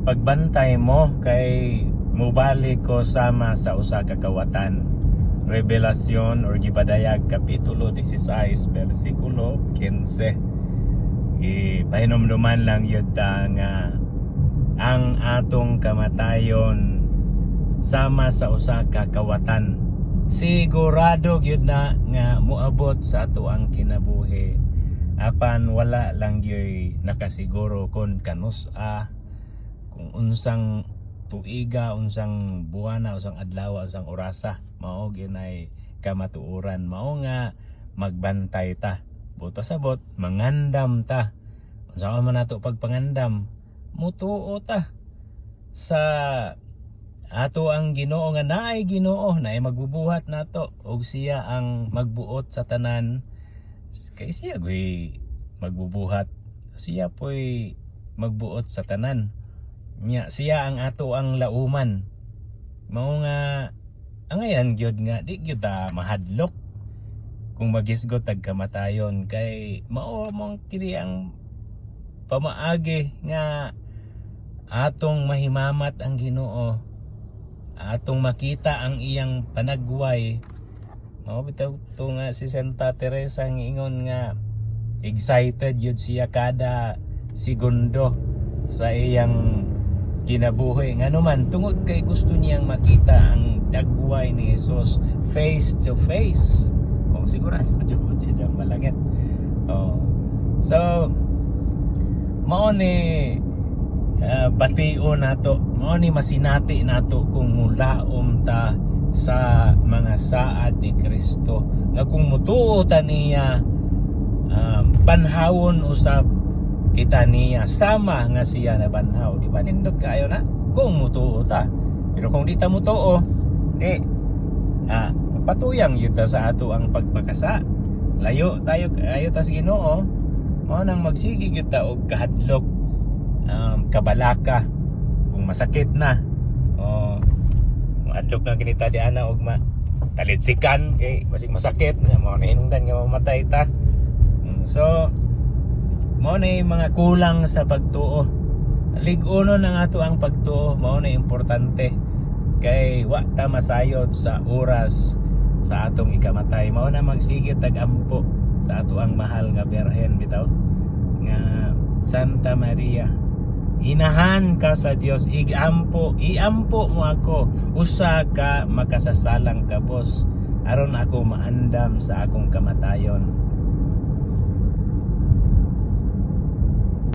pagbantay mo kay mubalik ko sama sa usa ka kawatan. Revelasyon or Gipadayag kapitulo 16 bersikulo 15. Pahinumduman lang yun nga ang atong kamatayon sama sa usa ka kawatan. Sigurado gyud na nga moabot sa ato ang kinabuhi. Apan wala lang gyud nakasiguro kung kanus-a, kung unsang tuiga, unsang buwana, unsang adlaw, unsang orasa. Mao gyud ay kamatuoran. Mao nga magbantay ta. Buta sabot mangandam ta. Unsa man nato pagpangandam? Mutuo ta sa ato ang Ginoo nga naay Ginoo naay magbubuhat nato og siya ang magbuot sa tanan. Kay siya goy magbubuhat, siya po'y magbuot sa tanan nya, siya ang ato ang lauman. Mao nga angayan gyud nga di gyud ta mahadlok kung magisgot tag kamatayon, kay mao mong kini ang pamaagi nga atong mahimamat ang Ginoo, atong makita ang iyang panagway. Mao bitaw to nga si Santa Teresa ang ingon nga excited yun siya kada segundo sa iyang kinabuhi. Ngano man tungod kay gusto niyang makita ang dagway ni Jesus face to face. Kung sigurado jud siya malangit. So mao ni bation nato, mao ni masinati nato kung mulaom ta sa mga saad ni Kristo nga kung mutuo ta niya, banhawon usab kita niya sama nga siya na banhaw. Di ba nindot kaayo na kung mutuo ta? Pero kung di ta mutuo, di patuyang yun ta sa ato ang pagpakasa. Layo tayo ayo ta sa Ginoo, mao nang magsigi gyud ta og kahadlok, kabalaka kung masakit na. Adlok na kinita di ana og talitsikan kay basig masakit nga mao na hinungdan nga mamatay ta. So mao na mga kulang sa pagtuo. Lig-uno na nga to ang pagtuo, mao na importante kay wa ta masayod sa oras sa atong ikamatay. Mao na magsigit tag-ampo sa ato ang mahal nga Birhen bitaw nga Santa Maria. Inahan ka sa Dios, iampo mo ako, usa ka makasasalang kabos aron ako maandam sa akong kamatayon.